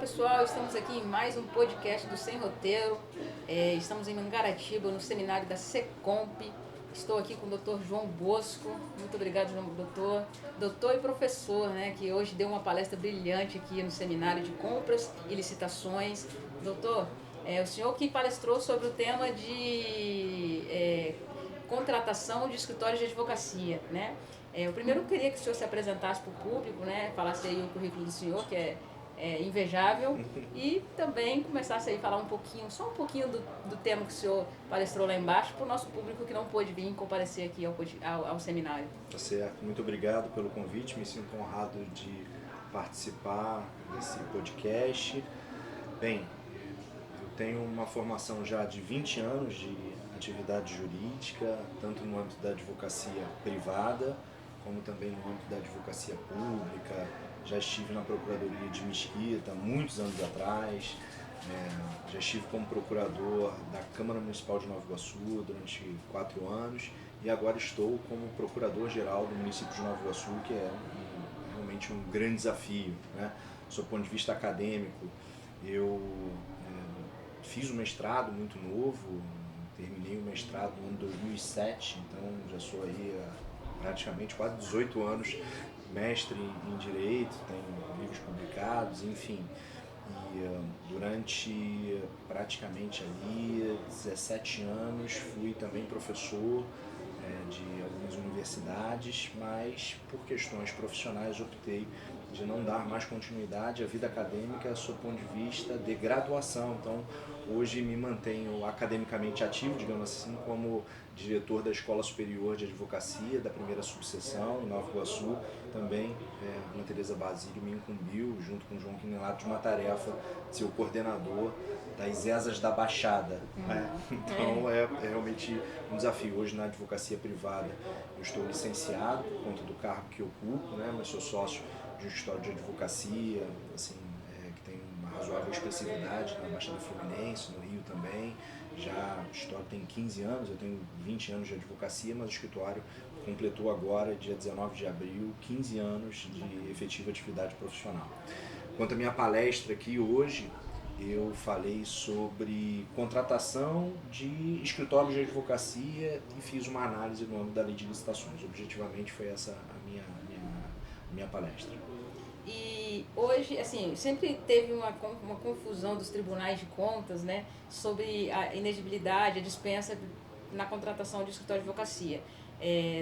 pessoal, estamos aqui em mais um podcast do Sem Roteiro. Estamos em Mangaratiba, no seminário da Secomp. Estou aqui com o Dr. João Bosco. Muito obrigado, João, doutor. Doutor e professor, né, que hoje deu uma palestra brilhante aqui no seminário de compras e licitações. Doutor, o senhor que palestrou sobre o tema de contratação de escritórios de advocacia, né? Eu primeiro queria que o senhor se apresentasse para o público, né, falasse aí o currículo do senhor, que é invejável, e também começasse aí a falar só um pouquinho do tema que o senhor palestrou lá embaixo, para o nosso público que não pôde vir comparecer aqui ao seminário. Tá certo, muito obrigado pelo convite, me sinto honrado de participar desse podcast. Bem, eu tenho uma formação já de 20 anos de atividade jurídica, tanto no âmbito da advocacia privada, como também no âmbito da advocacia pública. Já estive na Procuradoria de Mesquita muitos anos atrás, já estive como procurador da Câmara Municipal de Nova Iguaçu durante 4 anos e agora estou como procurador-geral do município de Nova Iguaçu, que é realmente um grande desafio, né? Do ponto de vista acadêmico, eu fiz um mestrado muito novo, terminei o mestrado no ano 2007, então já sou aí há praticamente quase 18 anos mestre em Direito, tenho livros publicados, enfim. E durante praticamente ali 17 anos fui também professor de algumas universidades, mas por questões profissionais optei de não dar mais continuidade à vida acadêmica sob o ponto de vista de graduação. Então, hoje me mantenho academicamente ativo, digamos assim, como diretor da Escola Superior de Advocacia, da primeira subseção, em Nova Iguaçu. Também a Ana Tereza Basílio me incumbiu, junto com o João Quinelato, de uma tarefa de ser o coordenador das ESAs da Baixada. Então é realmente um desafio. Hoje na advocacia privada eu estou licenciado por conta do cargo que ocupo, né? Mas sou sócio de um escritório de advocacia, assim, que tem uma razoável expressividade na Baixada Fluminense, no Rio também. Já o escritório tem 15 anos, eu tenho 20 anos de advocacia, mas o escritório completou agora, dia 19 de abril, 15 anos de efetiva atividade profissional. Quanto à minha palestra aqui hoje, eu falei sobre contratação de escritórios de advocacia e fiz uma análise no âmbito da lei de licitações. Objetivamente foi essa a minha palestra. E hoje, assim, sempre teve uma confusão dos tribunais de contas, né, sobre a inexigibilidade, a dispensa na contratação de escritório de advocacia,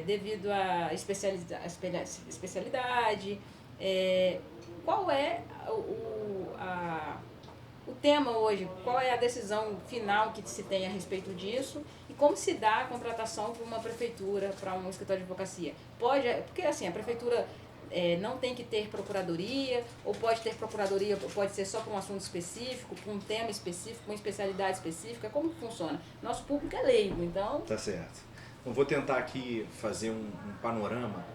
devido à especialidade. Qual é o tema hoje? Qual é a decisão final que se tem a respeito disso? E como se dá a contratação para uma prefeitura, para um escritório de advocacia? Porque assim, a prefeitura não tem que ter procuradoria, ou pode ter procuradoria, pode ser só para um assunto específico, para um tema específico, uma especialidade específica. Como que funciona? Nosso público é leigo, então... Tá certo. Então, vou tentar aqui fazer um panorama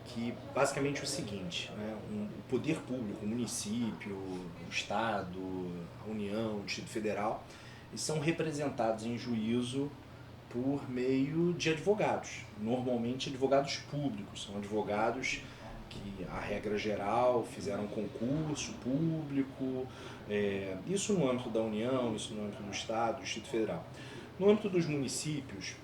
que basicamente é o seguinte, né? O poder público, o município, o Estado, a União, o Distrito Federal, eles são representados em juízo por meio de advogados, normalmente advogados públicos, são advogados que, a regra geral, fizeram concurso público, isso no âmbito da União, isso no âmbito do Estado, do Distrito Federal. No âmbito dos municípios,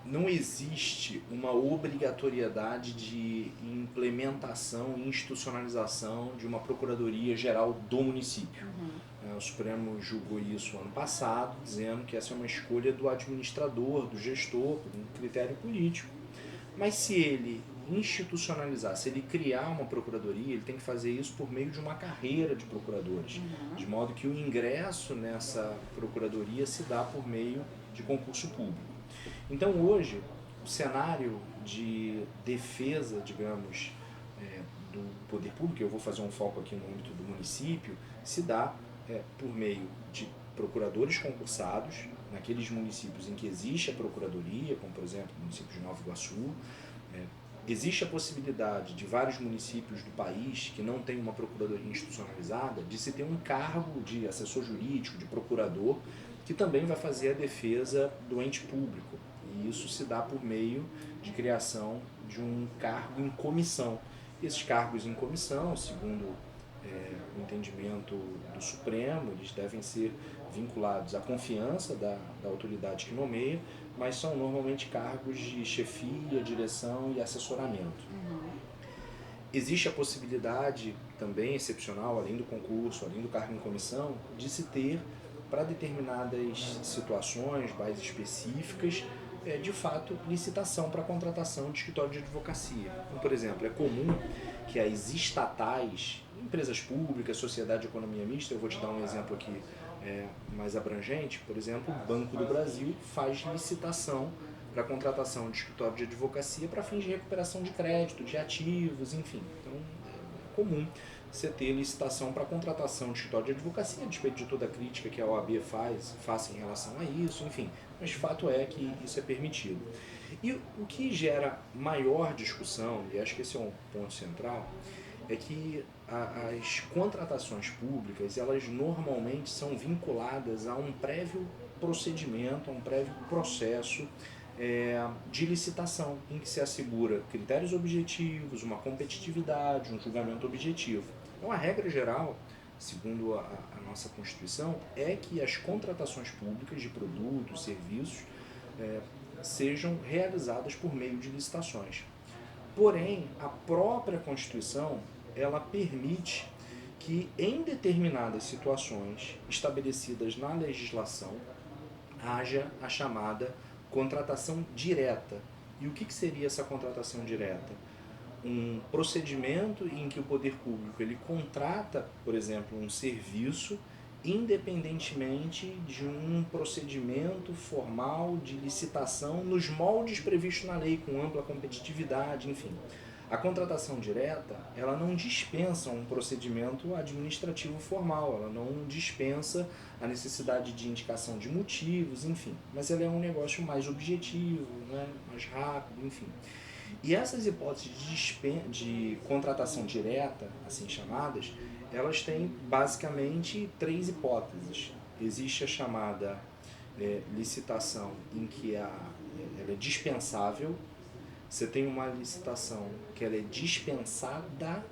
não existe uma obrigatoriedade de implementação e institucionalização de uma Procuradoria Geral do município. O Supremo julgou isso ano passado, dizendo que essa é uma escolha do administrador, do gestor, por um critério político. Mas se ele institucionalizar, se ele criar uma procuradoria, ele tem que fazer isso por meio de uma carreira de procuradores, de modo que o ingresso nessa procuradoria se dá por meio de concurso público. Então hoje, o cenário de defesa, digamos, do poder público, eu vou fazer um foco aqui no âmbito do município, se dá por meio de procuradores concursados, naqueles municípios em que existe a procuradoria, como por exemplo o município de Nova Iguaçu. Existe a possibilidade de vários municípios do país que não têm uma procuradoria institucionalizada, de se ter um cargo de assessor jurídico, de procurador, que também vai fazer a defesa do ente público. E isso se dá por meio de criação de um cargo em comissão. Esses cargos em comissão, segundo o entendimento do Supremo, eles devem ser vinculados à confiança da autoridade que nomeia, mas são normalmente cargos de chefia, direção e assessoramento. Existe a possibilidade também excepcional, além do concurso, além do cargo em comissão, de se ter, para determinadas situações mais específicas, de fato, licitação para contratação de escritório de advocacia. Então, por exemplo, é comum que as estatais, empresas públicas, sociedade de economia mista, eu vou te dar um exemplo aqui mais abrangente, por exemplo, o Banco do Brasil faz licitação para contratação de escritório de advocacia para fins de recuperação de crédito, de ativos, enfim. Então, é comum você ter licitação para contratação de escritório de advocacia, a despeito de toda a crítica que a OAB faça em relação a isso, enfim. Mas fato é que isso é permitido. E o que gera maior discussão, e acho que esse é um ponto central, é que as contratações públicas, elas normalmente são vinculadas a um prévio procedimento, a um prévio processo de licitação, em que se assegura critérios objetivos, uma competitividade, um julgamento objetivo. Então, a regra geral, segundo a nossa Constituição, é que as contratações públicas de produtos, serviços, sejam realizadas por meio de licitações. Porém, a própria Constituição, ela permite que, em determinadas situações estabelecidas na legislação, haja a chamada contratação direta. E o que seria essa contratação direta? Um procedimento em que o poder público ele contrata, por exemplo, um serviço independentemente de um procedimento formal de licitação nos moldes previstos na lei, com ampla competitividade, enfim. A contratação direta, ela não dispensa um procedimento administrativo formal, ela não dispensa a necessidade de indicação de motivos, enfim. Mas ela é um negócio mais objetivo, né? Mais rápido, enfim. E essas hipóteses de contratação direta, assim chamadas, elas têm basicamente três hipóteses. Existe a chamada licitação em que ela é dispensável, você tem uma licitação que ela é dispensada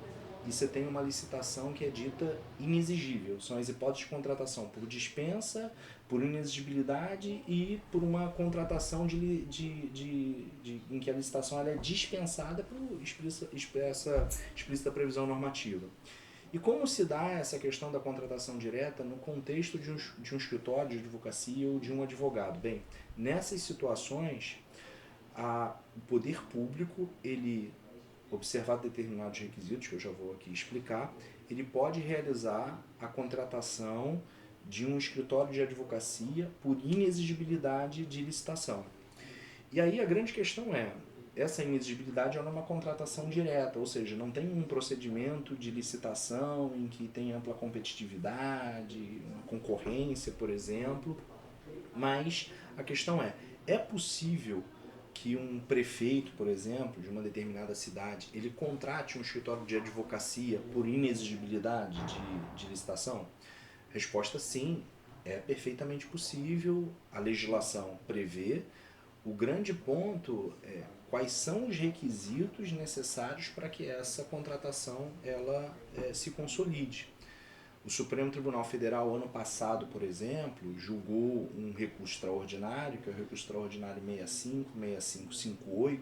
e você tem uma licitação que é dita inexigível. São as hipóteses de contratação por dispensa, por inexigibilidade e por uma contratação em que a licitação ela é dispensada por explícita previsão normativa. E como se dá essa questão da contratação direta no contexto de um escritório de advocacia ou de um advogado? Bem, nessas situações, o poder público, ele, observado determinados requisitos, que eu já vou aqui explicar, ele pode realizar a contratação de um escritório de advocacia por inexigibilidade de licitação. E aí a grande questão é, essa inexigibilidade é uma contratação direta, ou seja, não tem um procedimento de licitação em que tem ampla competitividade, concorrência, por exemplo, mas a questão é possível que um prefeito, por exemplo, de uma determinada cidade, ele contrate um escritório de advocacia por inexigibilidade de licitação? Resposta sim, é perfeitamente possível, a legislação prevê. O grande ponto é quais são os requisitos necessários para que essa contratação ela se consolide. O Supremo Tribunal Federal, ano passado, por exemplo, julgou um recurso extraordinário, que é o recurso extraordinário 65-6558,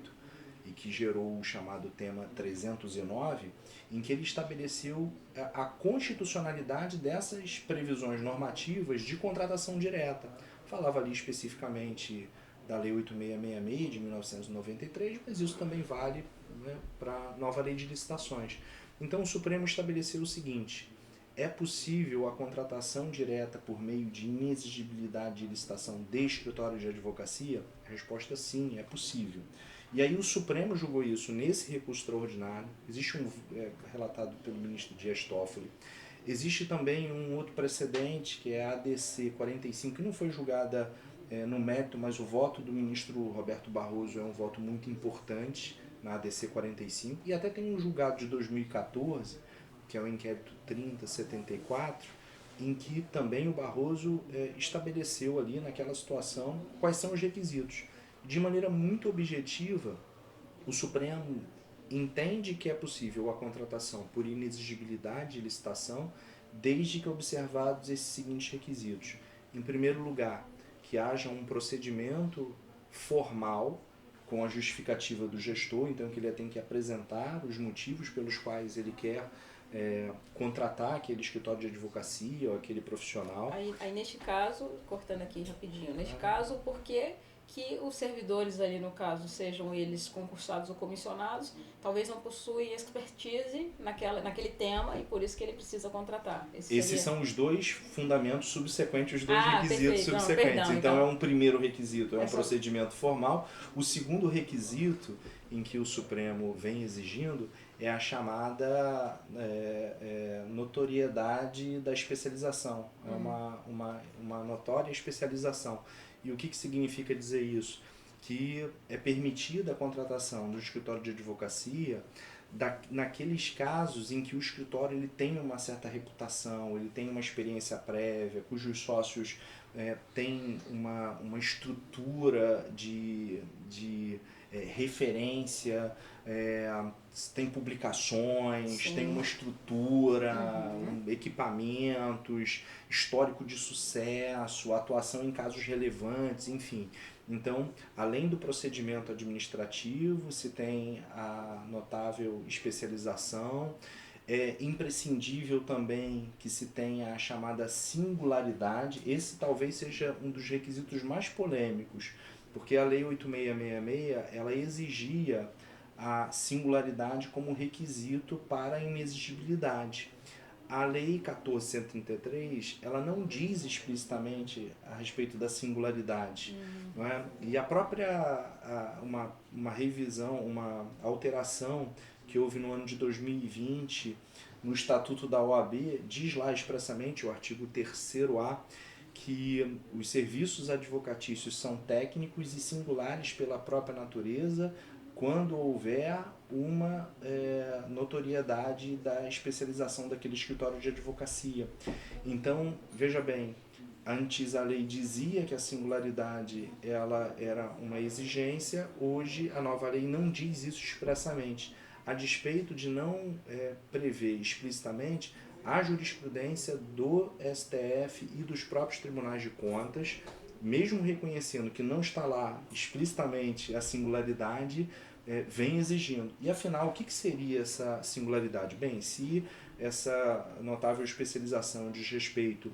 e que gerou o chamado tema 309, em que ele estabeleceu a constitucionalidade dessas previsões normativas de contratação direta. Falava ali especificamente da Lei 8666 de 1993, mas isso também vale, né, para a nova Lei de Licitações. Então o Supremo estabeleceu o seguinte: é possível a contratação direta por meio de inexigibilidade de licitação de escritório de advocacia? A resposta sim, é possível. E aí o Supremo julgou isso nesse recurso extraordinário. Existe relatado pelo ministro Dias Toffoli. Existe também um outro precedente, que é a ADC 45, que não foi julgada no mérito, mas o voto do ministro Roberto Barroso é um voto muito importante na ADC 45. E até tem um julgado de 2014, que é o inquérito 3074, em que também o Barroso estabeleceu ali naquela situação quais são os requisitos. De maneira muito objetiva, o Supremo entende que é possível a contratação por inexigibilidade de licitação, desde que observados esses seguintes requisitos. Em primeiro lugar, que haja um procedimento formal com a justificativa do gestor, então que ele tem que apresentar os motivos pelos quais ele quer contratar aquele escritório de advocacia ou aquele profissional. Aí neste caso, cortando aqui rapidinho, neste caso, por que os servidores ali, no caso, sejam eles concursados ou comissionados, talvez não possuem expertise naquele tema e por isso que ele precisa contratar. Esses são os dois fundamentos subsequentes, os dois requisitos perfeito. subsequentes. Não, perdão, então é um primeiro requisito, é um procedimento formal. O segundo requisito em que o Supremo vem exigindo é a chamada notoriedade da especialização, é uma notória especialização. E o que significa dizer isso? Que é permitida a contratação do escritório de advocacia naqueles casos em que o escritório ele tem uma certa reputação, ele tem uma experiência prévia, cujos sócios têm uma estrutura de referência, tem publicações, Sim. tem uma estrutura, equipamentos, histórico de sucesso, atuação em casos relevantes, enfim. Então, além do procedimento administrativo, se tem a notável especialização. É imprescindível também que se tenha a chamada singularidade. Esse talvez seja um dos requisitos mais polêmicos, porque a Lei 8666 ela exigia a singularidade como requisito para a inexigibilidade. A Lei 14.133 ela não diz explicitamente a respeito da singularidade. Não é? E a própria uma revisão, uma alteração que houve no ano de 2020 no Estatuto da OAB, diz lá expressamente, o artigo 3º-A, que os serviços advocatícios são técnicos e singulares pela própria natureza quando houver uma notoriedade da especialização daquele escritório de advocacia. Então, veja bem, antes a lei dizia que a singularidade ela era uma exigência, hoje a nova lei não diz isso expressamente. A despeito de não prever explicitamente, a jurisprudência do STF e dos próprios tribunais de contas, mesmo reconhecendo que não está lá explicitamente a singularidade, vem exigindo. E afinal, o que seria essa singularidade? Bem, se essa notável especialização diz respeito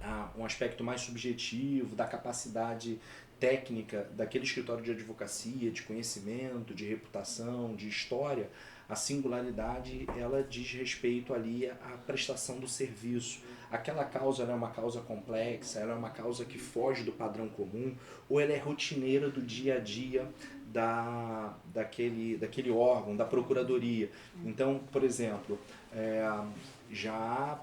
a um aspecto mais subjetivo da capacidade técnica daquele escritório de advocacia, de conhecimento, de reputação, de história, a singularidade ela diz respeito ali à prestação do serviço. Aquela causa ela é uma causa complexa, ela é uma causa que foge do padrão comum, ou ela é rotineira do dia a dia daquele órgão, da procuradoria. Então, por exemplo, já há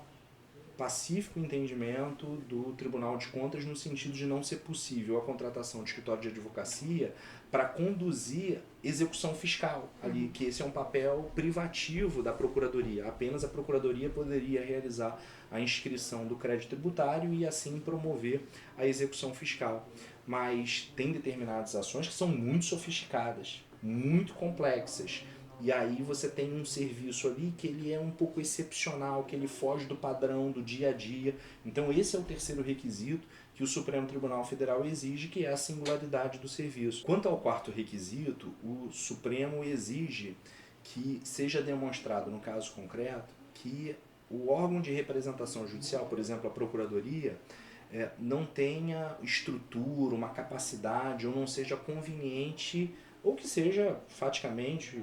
pacífico entendimento do Tribunal de Contas no sentido de não ser possível a contratação de escritório de advocacia para conduzir execução fiscal, ali, que esse é um papel privativo da Procuradoria. Apenas a Procuradoria poderia realizar a inscrição do crédito tributário e assim promover a execução fiscal. Mas tem determinadas ações que são muito sofisticadas, muito complexas. E aí você tem um serviço ali que ele é um pouco excepcional, que ele foge do padrão do dia a dia. Então esse é o terceiro requisito que o Supremo Tribunal Federal exige, que é a singularidade do serviço. Quanto ao quarto requisito, o Supremo exige que seja demonstrado, no caso concreto, que o órgão de representação judicial, por exemplo, a Procuradoria, não tenha estrutura, uma capacidade, ou não seja conveniente, ou que seja faticamente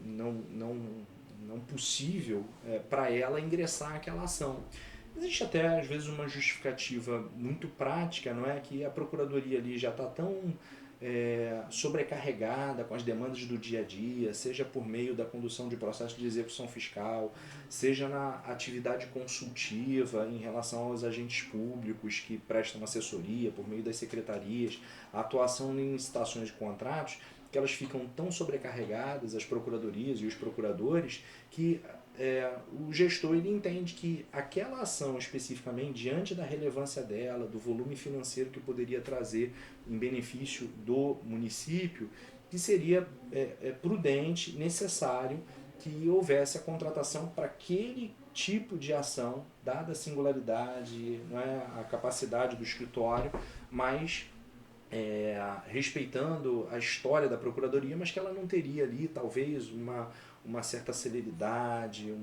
não possível para ela ingressar aquela ação. Existe até às vezes uma justificativa muito prática, não é, que a Procuradoria ali já está tão sobrecarregada com as demandas do dia a dia, seja por meio da condução de processo de execução fiscal, seja na atividade consultiva em relação aos agentes públicos que prestam assessoria por meio das secretarias, a atuação em licitações de contratos, que elas ficam tão sobrecarregadas, as procuradorias e os procuradores, que o gestor ele entende que aquela ação especificamente, diante da relevância dela, do volume financeiro que poderia trazer em benefício do município, que seria prudente, necessário que houvesse a contratação para aquele tipo de ação, dada a singularidade, não é, a capacidade do escritório, mas respeitando a história da Procuradoria, mas que ela não teria ali talvez uma certa celeridade,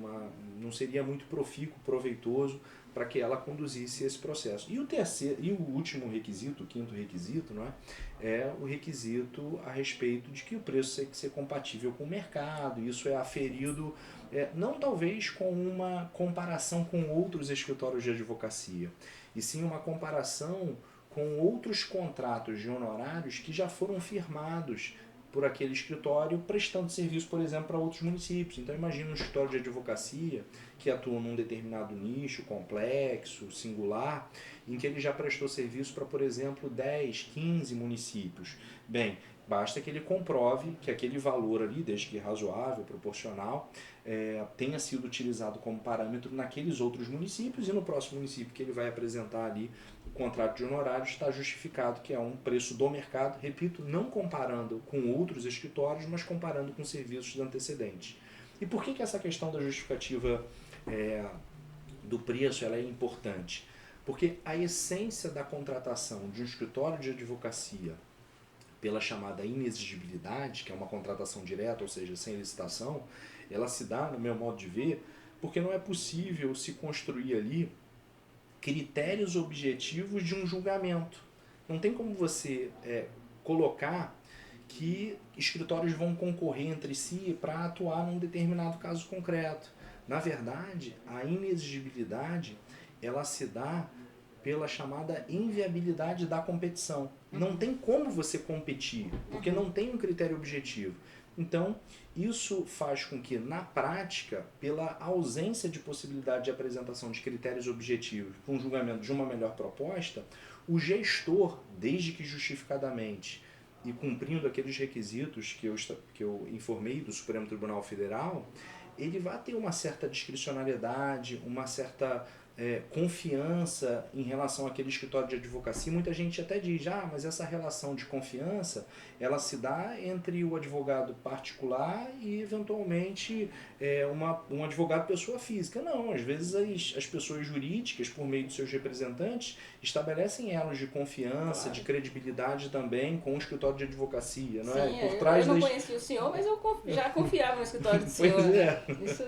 não seria muito profícuo, proveitoso para que ela conduzisse esse processo. E o último requisito, o quinto requisito, não é o requisito a respeito de que o preço tem que ser compatível com o mercado. Isso é aferido, não talvez com uma comparação com outros escritórios de advocacia, e sim uma comparação com outros contratos de honorários que já foram firmados por aquele escritório prestando serviço, por exemplo, para outros municípios. Então imagina um escritório de advocacia que atua num determinado nicho, complexo, singular, em que ele já prestou serviço para, por exemplo, 10, 15 municípios. Bem, basta que ele comprove que aquele valor ali, desde que razoável, proporcional, tenha sido utilizado como parâmetro naqueles outros municípios, e no próximo município que ele vai apresentar ali o contrato de honorários está justificado que é um preço do mercado, repito, não comparando com outros escritórios, mas comparando com serviços antecedentes. E por que essa questão da justificativa do preço ela é importante? Porque a essência da contratação de um escritório de advocacia pela chamada inexigibilidade, que é uma contratação direta, ou seja, sem licitação, ela se dá, no meu modo de ver, porque não é possível se construir ali critérios objetivos de um julgamento. Não tem como você colocar que escritórios vão concorrer entre si para atuar num determinado caso concreto. Na verdade, a inexigibilidade ela se dá pela chamada inviabilidade da competição. Não tem como você competir, porque não tem um critério objetivo. Então, isso faz com que, na prática, pela ausência de possibilidade de apresentação de critérios objetivos para um julgamento de uma melhor proposta, o gestor, desde que justificadamente e cumprindo aqueles requisitos que eu informei do Supremo Tribunal Federal, ele vai ter uma certa discricionariedade, uma certa confiança em relação àquele escritório de advocacia. Muita gente até diz, mas essa relação de confiança ela se dá entre o advogado particular e eventualmente um advogado pessoa física. Não, às vezes as pessoas jurídicas, por meio de seus representantes, estabelecem elos de confiança, de credibilidade também com o escritório de advocacia. Não Sim, é? Por trás eu não conhecia o senhor, mas eu já confiava no escritório do senhor. Pois é. Isso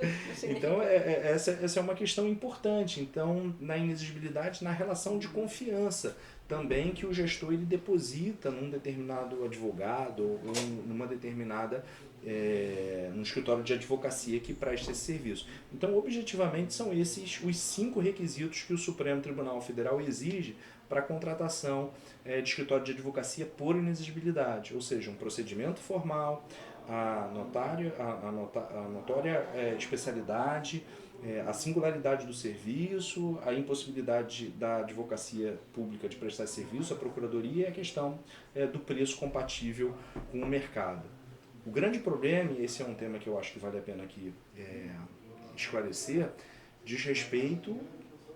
então, essa é uma questão importante. Então, na inexigibilidade, na relação de confiança também que o gestor ele deposita num determinado advogado ou numa determinada num escritório de advocacia que presta esse serviço. Então, objetivamente, são esses os 5 requisitos que o Supremo Tribunal Federal exige para a contratação de escritório de advocacia por inexigibilidade, ou seja, um procedimento formal, a notória especialidade, a singularidade do serviço, a impossibilidade da advocacia pública de prestar serviço, a procuradoria e a questão do preço compatível com o mercado. O grande problema, e esse é um tema que eu acho que vale a pena aqui esclarecer, diz respeito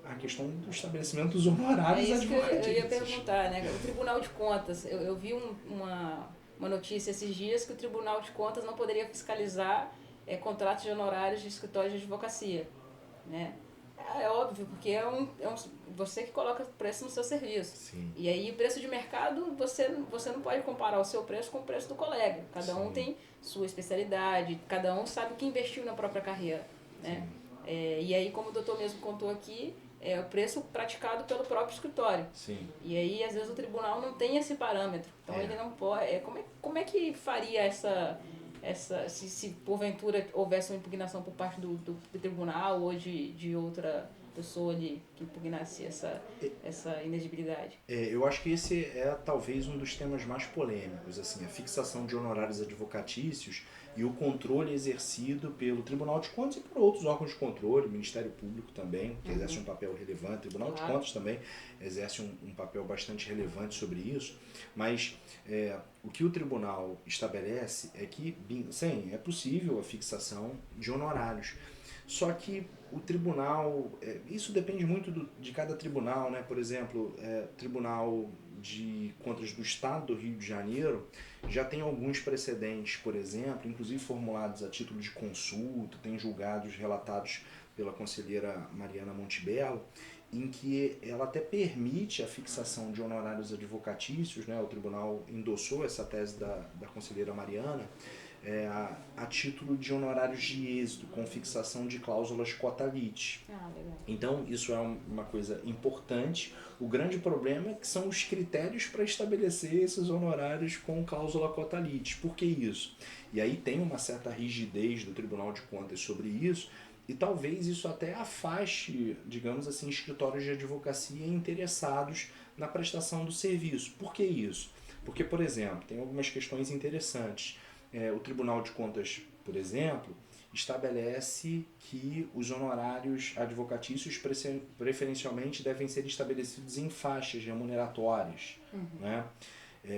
à questão do estabelecimento dos honorários advocatícios. Eu ia perguntar, né? O Tribunal de Contas, eu vi uma notícia esses dias que o Tribunal de Contas não poderia fiscalizar contratos de honorários de escritórios de advocacia, né? É óbvio, porque você que coloca o preço no seu serviço. Sim. E aí o preço de mercado, você não pode comparar o seu preço com o preço do colega. Cada um tem sua especialidade, cada um sabe o que investiu na própria carreira, né? E aí, como o doutor mesmo contou aqui, é o preço praticado pelo próprio escritório. Sim. E aí, às vezes, o tribunal não tem esse parâmetro. Então, ele não pode... Como é que faria se porventura houvesse uma impugnação por parte do tribunal ou de outra pessoa ali que impugnasse essa inexigibilidade? Eu acho que esse é talvez um dos temas mais polêmicos, assim, a fixação de honorários advocatícios e o controle exercido pelo Tribunal de Contas e por outros órgãos de controle, Ministério Público também, que exerce um papel relevante, o Tribunal de Contas também exerce um papel bastante relevante sobre isso, mas o que o tribunal estabelece é que, sim, é possível a fixação de honorários, só que o tribunal, isso depende muito de cada tribunal, né? Por exemplo, tribunal de Contas do Estado do Rio de Janeiro já tem alguns precedentes, por exemplo, inclusive formulados a título de consulta, tem julgados relatados pela conselheira Mariana Montebello, em que ela até permite a fixação de honorários advocatícios, né? O tribunal endossou essa tese da conselheira Mariana, a título de honorários de êxito, com fixação de cláusulas quota-lite. Então, isso é uma coisa importante. O grande problema é que são os critérios para estabelecer esses honorários com cláusula quota-lite. Por que isso? E aí tem uma certa rigidez do Tribunal de Contas sobre isso, e talvez isso até afaste, digamos assim, escritórios de advocacia interessados na prestação do serviço. Por que isso? Porque, por exemplo, tem algumas questões interessantes. O Tribunal de Contas, por exemplo, estabelece que os honorários advocatícios preferencialmente devem ser estabelecidos em faixas remuneratórias, né?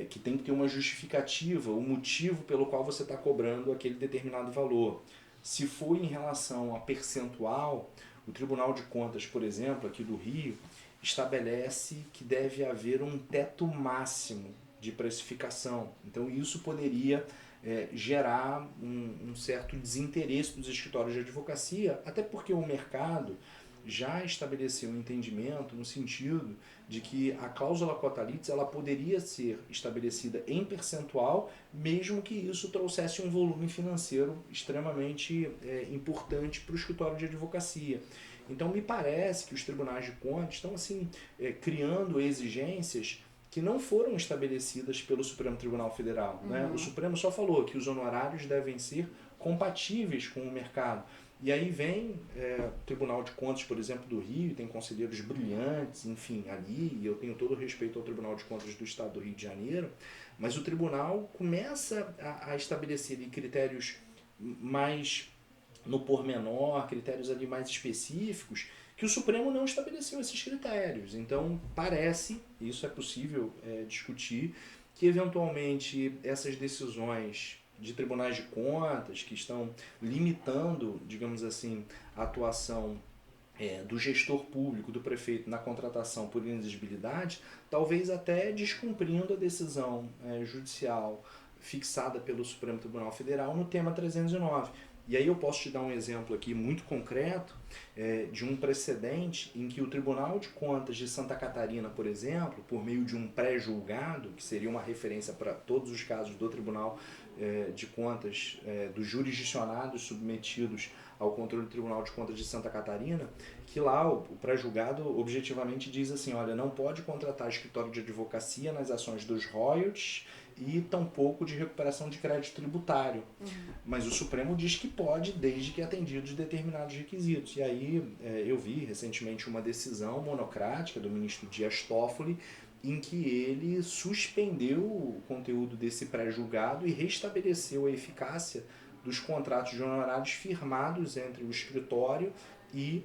Que tem que ter uma justificativa, o motivo pelo qual você está cobrando aquele determinado valor. Se for em relação a percentual, o Tribunal de Contas, por exemplo, aqui do Rio, estabelece que deve haver um teto máximo de precificação. Então isso poderia gerar um certo desinteresse dos escritórios de advocacia, até porque o mercado já estabeleceu um entendimento no sentido de que a cláusula quota-lite ela poderia ser estabelecida em percentual, mesmo que isso trouxesse um volume financeiro extremamente importante para o escritório de advocacia. Então me parece que os tribunais de contas estão assim, criando exigências que não foram estabelecidas pelo Supremo Tribunal Federal. Né? O Supremo só falou que os honorários devem ser compatíveis com o mercado. E aí vem o Tribunal de Contas, por exemplo, do Rio, tem conselheiros brilhantes, enfim, ali, e eu tenho todo o respeito ao Tribunal de Contas do Estado do Rio de Janeiro, mas o tribunal começa a estabelecer ali critérios mais no pormenor, critérios ali mais específicos, que o Supremo não estabeleceu esses critérios. Então, parece, isso é possível discutir, que eventualmente essas decisões de tribunais de contas que estão limitando, digamos assim, a atuação do gestor público, do prefeito, na contratação por inexigibilidade, talvez até descumprindo a decisão judicial fixada pelo Supremo Tribunal Federal no tema 309. E aí eu posso te dar um exemplo aqui muito concreto de um precedente em que o Tribunal de Contas de Santa Catarina, por exemplo, por meio de um pré-julgado, que seria uma referência para todos os casos do Tribunal de Contas, dos jurisdicionados submetidos ao controle do Tribunal de Contas de Santa Catarina, que lá o pré-julgado objetivamente diz assim, olha, não pode contratar escritório de advocacia nas ações dos royalties e tampouco de recuperação de crédito tributário. Mas o Supremo diz que pode, desde que atendidos determinados requisitos. E aí eu vi recentemente uma decisão monocrática do ministro Dias Toffoli, em que ele suspendeu o conteúdo desse pré-julgado e restabeleceu a eficácia dos contratos de honorários firmados entre o escritório e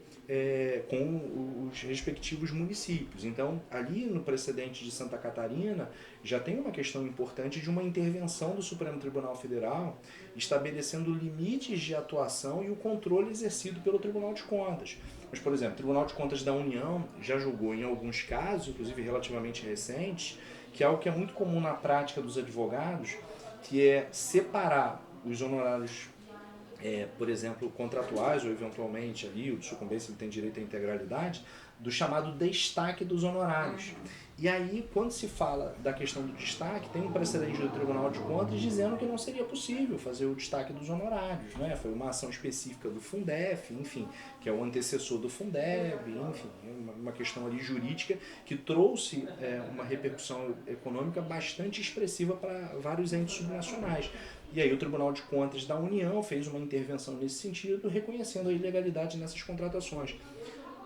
com os respectivos municípios. Então, ali no precedente de Santa Catarina, já tem uma questão importante de uma intervenção do Supremo Tribunal Federal estabelecendo limites de atuação e o controle exercido pelo Tribunal de Contas. Mas, por exemplo, o Tribunal de Contas da União já julgou em alguns casos, inclusive relativamente recentes, que é algo que é muito comum na prática dos advogados, que é separar os honorários, por exemplo, contratuais ou eventualmente ali, o de sucumbência ele tem direito à integralidade, do chamado destaque dos honorários. E aí, quando se fala da questão do destaque, tem um precedente do Tribunal de Contas dizendo que não seria possível fazer o destaque dos honorários, né? Foi uma ação específica do Fundef, enfim, que é o antecessor do Fundeb, enfim, uma questão ali jurídica que trouxe uma repercussão econômica bastante expressiva para vários entes subnacionais. E aí o Tribunal de Contas da União fez uma intervenção nesse sentido, reconhecendo a ilegalidade nessas contratações.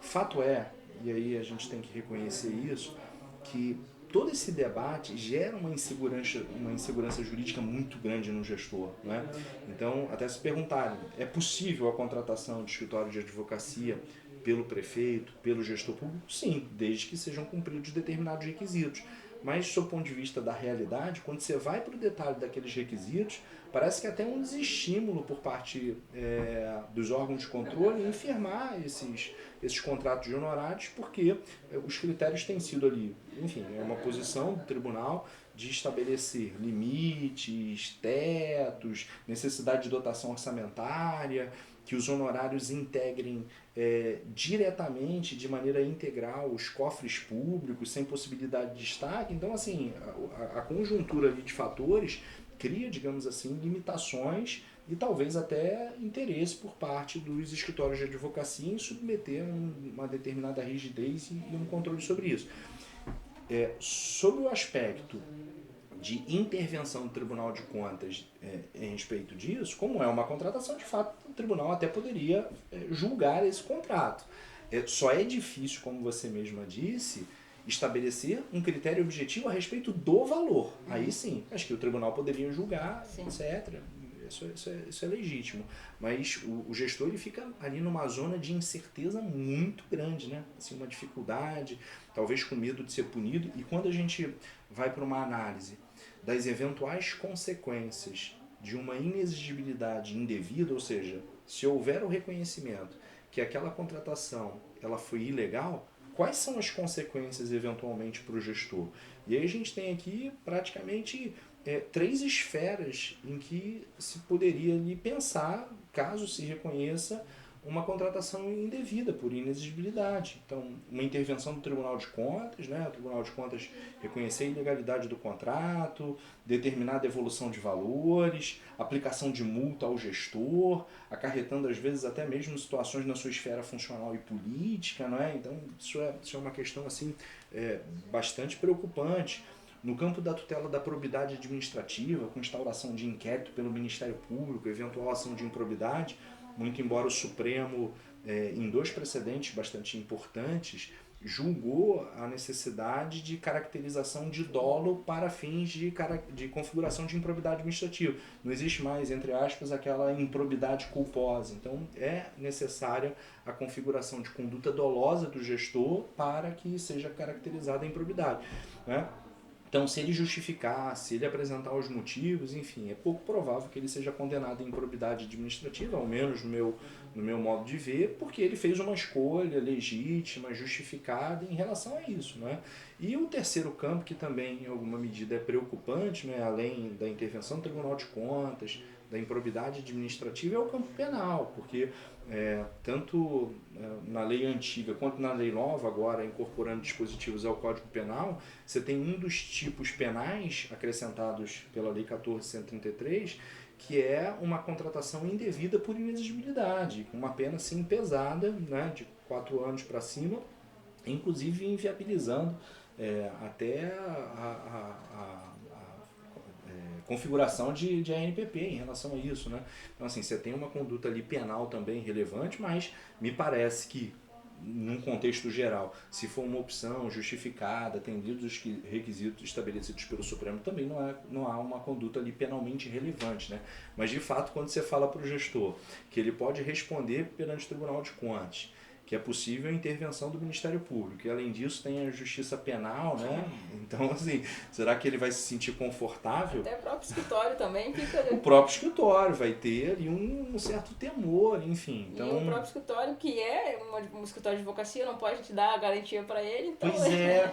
Fato é, e aí a gente tem que reconhecer isso, que todo esse debate gera uma insegurança jurídica muito grande no gestor, né? Então, até se perguntarem, é possível a contratação de escritório de advocacia pelo prefeito, pelo gestor público? Sim, desde que sejam cumpridos determinados requisitos. mas do seu ponto de vista da realidade, quando você vai para o detalhe daqueles requisitos, parece que até um desestímulo por parte dos órgãos de controle em firmar esses contratos de honorários, porque os critérios têm sido ali, enfim, é uma posição do tribunal de estabelecer limites, tetos, necessidade de dotação orçamentária, que os honorários integrem diretamente, de maneira integral, os cofres públicos, sem possibilidade de destaque. Então, assim, a conjuntura ali de fatores cria, digamos assim, limitações e talvez até interesse por parte dos escritórios de advocacia em submeter uma determinada rigidez e um controle sobre isso. Sobre o aspecto de intervenção do Tribunal de Contas em respeito disso, como é uma contratação, de fato, o tribunal até poderia julgar esse contrato. Só é difícil, como você mesma disse, estabelecer um critério objetivo a respeito do valor. Aí sim, acho que o tribunal poderia julgar, sim, etc. Isso é legítimo. Mas o gestor ele fica ali numa zona de incerteza muito grande, né? Assim, uma dificuldade, talvez com medo de ser punido. E quando a gente vai para uma análise das eventuais consequências de uma inexigibilidade indevida, ou seja, se houver o reconhecimento que aquela contratação ela foi ilegal, quais são as consequências eventualmente para o gestor? E aí a gente tem aqui praticamente 3 esferas em que se poderia ali pensar, caso se reconheça uma contratação indevida por inexigibilidade. Então, uma intervenção do Tribunal de Contas, né? O Tribunal de Contas reconhecer a ilegalidade do contrato, determinar a devolução de valores, aplicação de multa ao gestor, acarretando às vezes até mesmo situações na sua esfera funcional e política, não é? Então, isso é uma questão assim bastante preocupante. No campo da tutela da probidade administrativa, com instauração de inquérito pelo Ministério Público, eventual ação de improbidade, muito embora o Supremo, em 2 precedentes bastante importantes, julgou a necessidade de caracterização de dolo para fins de configuração de improbidade administrativa. Não existe mais, entre aspas, aquela improbidade culposa. Então, é necessária a configuração de conduta dolosa do gestor para que seja caracterizada a improbidade, né? Então, se ele justificar, se ele apresentar os motivos, enfim, é pouco provável que ele seja condenado em improbidade administrativa, ao menos no meu modo de ver, porque ele fez uma escolha legítima, justificada em relação a isso, né? E o terceiro campo, que também em alguma medida é preocupante, né, além da intervenção do Tribunal de Contas, da improbidade administrativa, é o campo penal, porque tanto na lei antiga quanto na lei nova, agora incorporando dispositivos ao Código Penal, você tem um dos tipos penais acrescentados pela Lei 14.133, que é uma contratação indevida por inexigibilidade, com uma pena assim pesada, né, de 4 anos para cima, inclusive inviabilizando até a configuração de ANPP em relação a isso, né? Então, assim, você tem uma conduta ali penal também relevante, mas me parece que, num contexto geral, se for uma opção justificada, atendidos os requisitos estabelecidos pelo Supremo, também não há uma conduta ali penalmente relevante, né? Mas, de fato, quando você fala para o gestor que ele pode responder perante o Tribunal de Contas, que é possível a intervenção do Ministério Público. E, além disso, tem a justiça penal, né? Então, assim, será que ele vai se sentir confortável? Até o próprio escritório também fica... O próprio escritório vai ter ali um certo temor, enfim. Então... E o próprio escritório, que é um escritório de advocacia, não pode te dar a garantia para ele. Então...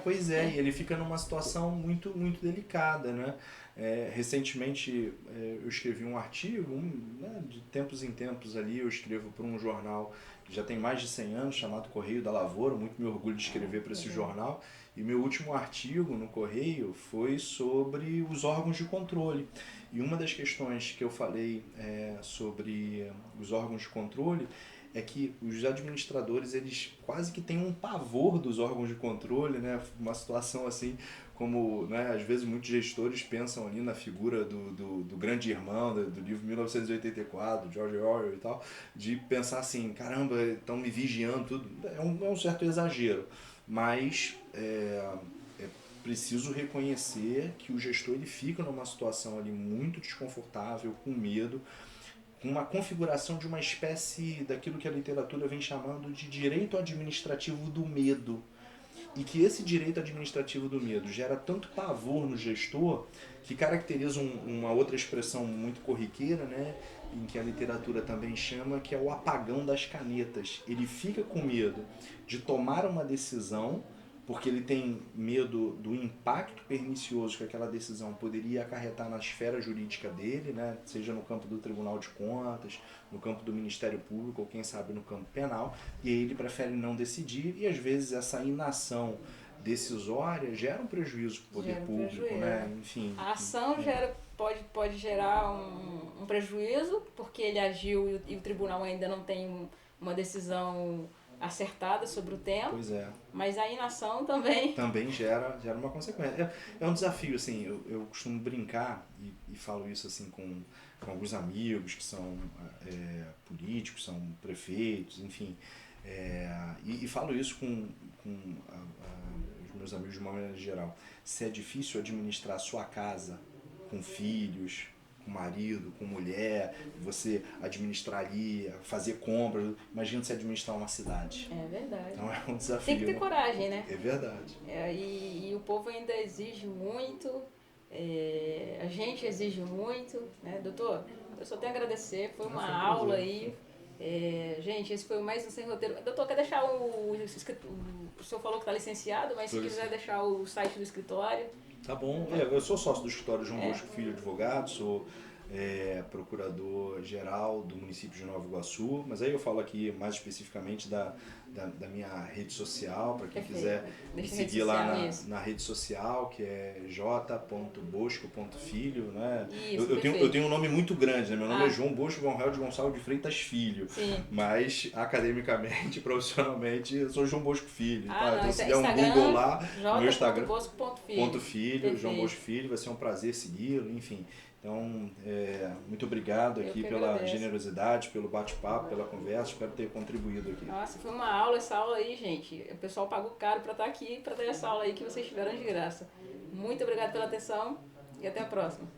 Pois é. E ele fica numa situação muito, muito delicada, né? Recentemente eu escrevi um artigo, né, de tempos em tempos ali, eu escrevo para um jornal que já tem mais de 100 anos, chamado Correio da Lavoura, muito me orgulho de escrever para esse jornal, e meu último artigo no Correio foi sobre os órgãos de controle. E uma das questões que eu falei sobre os órgãos de controle é que os administradores, eles quase que têm um pavor dos órgãos de controle, né? Uma situação assim, como, né, às vezes muitos gestores pensam ali na figura do grande irmão, do livro 1984, George Orwell e tal, de pensar assim, caramba, estão me vigiando, tudo. É um certo exagero, mas é preciso reconhecer que o gestor ele fica numa situação ali muito desconfortável, com medo, com uma configuração de uma espécie daquilo que a literatura vem chamando de direito administrativo do medo. e que esse direito administrativo do medo gera tanto pavor no gestor que caracteriza uma outra expressão muito corriqueira, né, em que a literatura também chama, que é o apagão das canetas. Ele fica com medo de tomar uma decisão porque ele tem medo do impacto pernicioso que aquela decisão poderia acarretar na esfera jurídica dele, né? Seja no campo do Tribunal de Contas, no campo do Ministério Público ou quem sabe no campo penal, e aí ele prefere não decidir e às vezes essa inação decisória gera um prejuízo para o poder público, né? Enfim. A ação pode gerar um prejuízo porque ele agiu e o tribunal ainda não tem uma decisão acertada sobre o tema. Pois é. Mas a inação também gera uma consequência. É um desafio, assim, eu costumo brincar e falo isso assim com alguns amigos que são políticos, são prefeitos, enfim, e falo isso com os meus amigos de uma maneira geral. Se é difícil administrar a sua casa com filhos, com marido, com mulher, você administrar ali, fazer compras, imagina você administrar uma cidade. É verdade. Então é um desafio. Tem que ter coragem, né? É verdade. E o povo ainda exige muito, a gente exige muito, né? Doutor, eu só tenho a agradecer, foi uma aula aí. Gente, esse foi mais um Sem Roteiro. Doutor, quer deixar o senhor falou que está licenciado, mas se quiser deixar o site do escritório. Tá bom. Eu sou sócio do escritório João Bosco Filho Advogado, sou procurador-geral do município de Nova Iguaçu, mas aí eu falo aqui mais especificamente da minha rede social, para quem quiser me seguir lá na rede social, que é j.bosco.filho, né? Isso, eu tenho um nome muito grande, né? Meu nome é João Bosco Von Held Gonçalves de Freitas Filho. Sim. Mas academicamente, profissionalmente, eu sou João Bosco Filho. Então se der um Instagram, Google lá, no meu Instagram, j.bosco.filho, João Bosco Filho, vai ser um prazer segui-lo, enfim. Então, muito obrigado aqui pela generosidade, pelo bate-papo, pela conversa, espero ter contribuído aqui. Nossa, foi uma aula, essa aula aí, gente. O pessoal pagou caro para estar aqui, para dar essa aula aí que vocês tiveram de graça. Muito obrigado pela atenção e até a próxima.